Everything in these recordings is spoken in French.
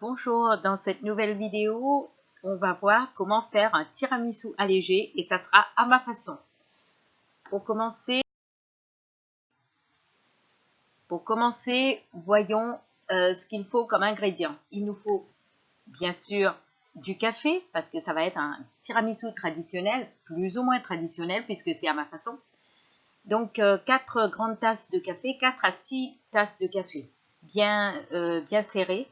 Bonjour, dans cette nouvelle vidéo, on va voir comment faire un tiramisu allégé et ça sera à ma façon. Pour commencer, voyons ce qu'il faut comme ingrédient. Il nous faut bien sûr du café parce que ça va être un tiramisu traditionnel, plus ou moins traditionnel puisque c'est à ma façon. Donc 4 grandes tasses de café, 4 à 6 tasses de café, bien serrées.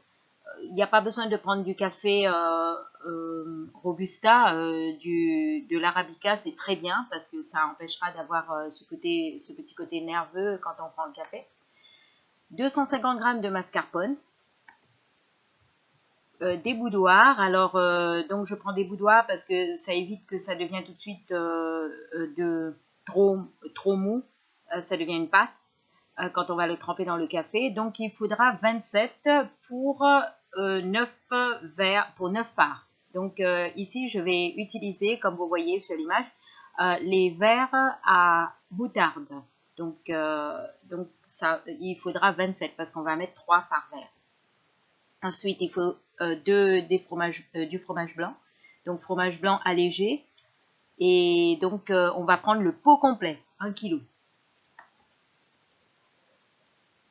Il n'y a pas besoin de prendre du café Robusta, de l'Arabica, c'est très bien parce que ça empêchera d'avoir ce petit côté nerveux quand on prend le café. 250 g de mascarpone, des boudoirs. Alors, donc je prends des boudoirs parce que ça évite que ça devienne tout de suite trop mou, ça devient une pâte quand on va le tremper dans le café. Donc il faudra 27 pour 9 verres, pour 9 parts. Donc ici, je vais utiliser, comme vous voyez sur l'image, les verres à moutarde. Donc ça, il faudra 27 parce qu'on va mettre 3 par verre. Ensuite, il faut du fromage blanc. Donc fromage blanc allégé. Et donc on va prendre le pot complet, 1 kg.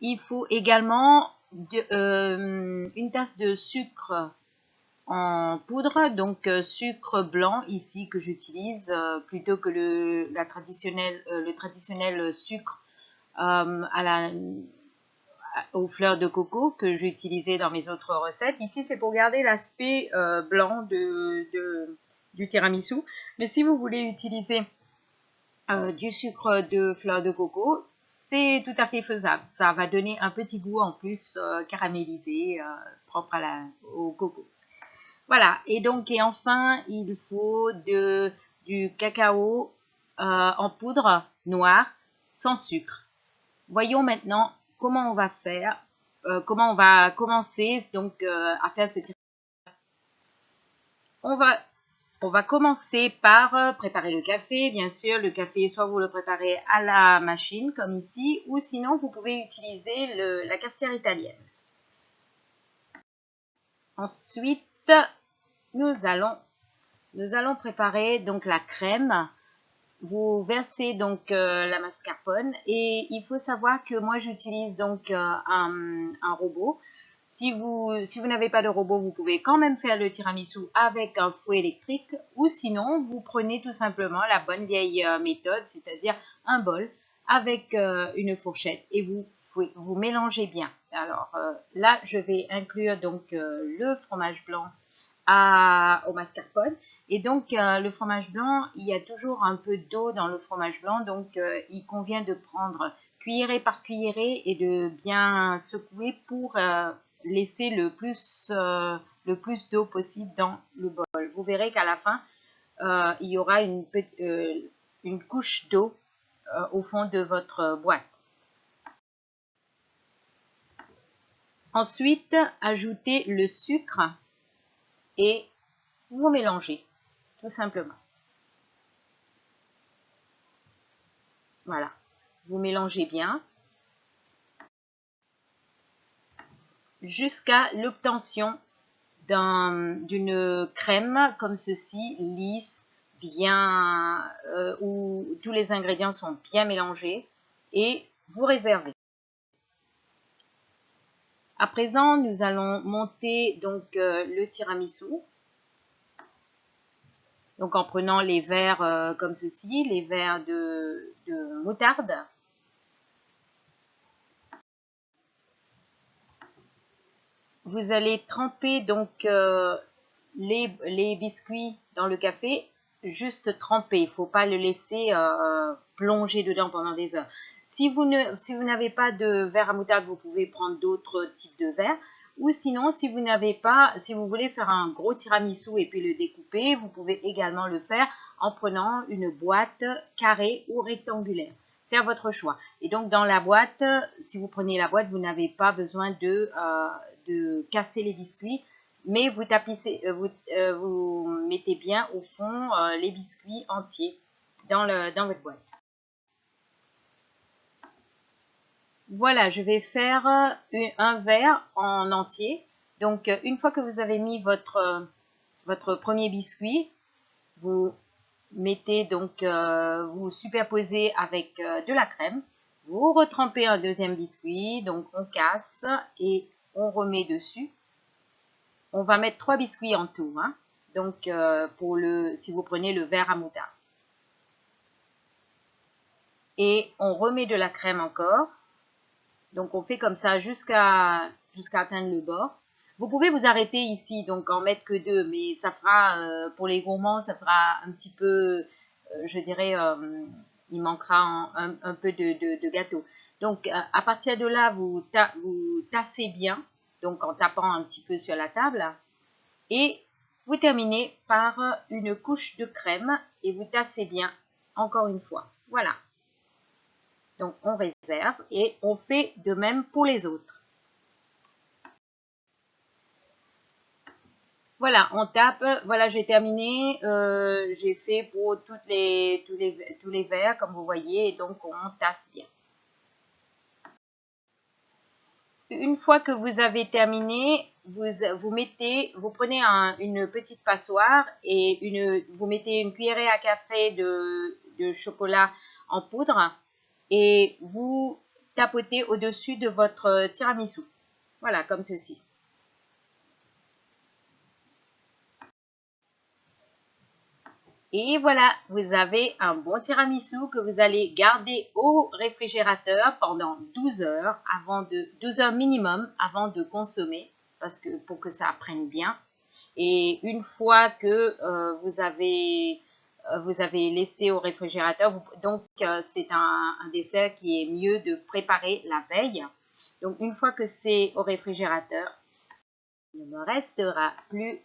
Il faut également une tasse de sucre en poudre, donc sucre blanc ici que j'utilise plutôt que le traditionnel sucre aux fleurs de coco que j'utilisais dans mes autres recettes. Ici, c'est pour garder l'aspect blanc du tiramisu. Mais si vous voulez utiliser du sucre de fleur de coco, c'est tout à fait faisable. Ça va donner un petit goût en plus caramélisé, propre au coco. Voilà, et enfin, il faut du cacao en poudre noire sans sucre. Voyons maintenant comment on va faire, comment on va commencer donc à faire ce tiramisu. On va commencer par préparer le café. Bien sûr, le café, soit vous le préparez à la machine, comme ici, ou sinon, vous pouvez utiliser la cafetière italienne. Ensuite, nous allons préparer donc la crème. Vous versez donc la mascarpone et il faut savoir que moi, j'utilise donc un robot. Si vous n'avez pas de robot, vous pouvez quand même faire le tiramisu avec un fouet électrique ou sinon, vous prenez tout simplement la bonne vieille méthode, c'est-à-dire un bol avec une fourchette et vous mélangez bien. Alors là, je vais inclure donc le fromage blanc au mascarpone. Et donc, le fromage blanc, il y a toujours un peu d'eau dans le fromage blanc, donc il convient de prendre cuillerée par cuillerée et de bien secouer pour laisser le plus d'eau possible dans le bol. Vous verrez qu'à la fin, il y aura une couche d'eau au fond de votre boîte. Ensuite, ajoutez le sucre et vous mélangez, tout simplement. Voilà, vous mélangez bien jusqu'à l'obtention d'une crème comme ceci, lisse, bien, où tous les ingrédients sont bien mélangés et vous réservez. À présent, nous allons monter donc le tiramisu. Donc en prenant les verres comme ceci, les verres de moutarde. Vous allez tremper donc les biscuits dans le café, juste tremper. Il ne faut pas le laisser plonger dedans pendant des heures. Si vous n'avez pas de verre à moutarde, vous pouvez prendre d'autres types de verres. Ou sinon, si vous voulez faire un gros tiramisu et puis le découper, vous pouvez également le faire en prenant une boîte carrée ou rectangulaire. C'est à votre choix. Et donc, dans la boîte, si vous prenez la boîte, vous n'avez pas besoin de casser les biscuits, mais vous mettez bien au fond les biscuits entiers dans votre boîte. Voilà, je vais faire un verre en entier. Donc, une fois que vous avez mis votre premier biscuit, vous mettez donc, vous superposez avec de la crème. Vous retrempez un deuxième biscuit, donc on casse et on remet dessus. On va mettre 3 biscuits en tout, hein. Donc, si vous prenez le verre à moutarde. Et on remet de la crème encore. Donc, on fait comme ça jusqu'à atteindre le bord. Vous pouvez vous arrêter ici, donc en mettre que 2, mais ça fera, pour les gourmands, ça fera un petit peu, je dirais, il manquera un peu de gâteau. Donc, à partir de là, vous tassez bien, donc en tapant un petit peu sur la table. Et vous terminez par une couche de crème et vous tassez bien encore une fois. Voilà. Donc, on réserve et on fait de même pour les autres. Voilà, on tape. Voilà, j'ai terminé. J'ai fait pour tous les verres, comme vous voyez. Et donc, on tasse bien. Une fois que vous avez terminé, vous prenez une petite passoire et vous mettez une cuillerée à café de chocolat en poudre et vous tapotez au-dessus de votre tiramisu. Voilà, comme ceci. Et voilà, vous avez un bon tiramisu que vous allez garder au réfrigérateur pendant 12 heures, 12 heures minimum avant de consommer, pour que ça prenne bien. Et une fois que vous avez laissé au réfrigérateur, c'est un dessert qui est mieux de préparer la veille. Donc une fois que c'est au réfrigérateur, il ne me restera plus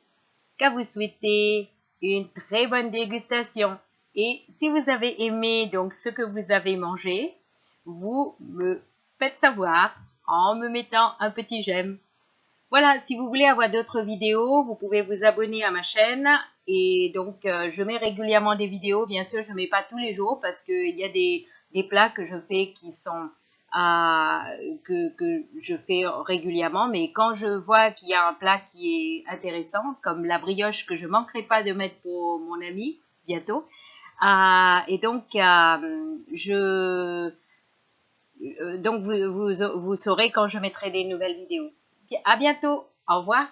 qu'à vous souhaiter une très bonne dégustation. Et si vous avez aimé donc ce que vous avez mangé, vous me faites savoir en me mettant un petit j'aime. Voilà, si vous voulez avoir d'autres vidéos, vous pouvez vous abonner à ma chaîne. Et donc, je mets régulièrement des vidéos. Bien sûr, je ne mets pas tous les jours parce qu'il y a des plats que je fais qui sont que je fais régulièrement. Mais quand je vois qu'il y a un plat qui est intéressant, comme la brioche que je ne manquerai pas de mettre pour mon ami bientôt. Et donc, vous saurez quand je mettrai des nouvelles vidéos. À bientôt. Au revoir.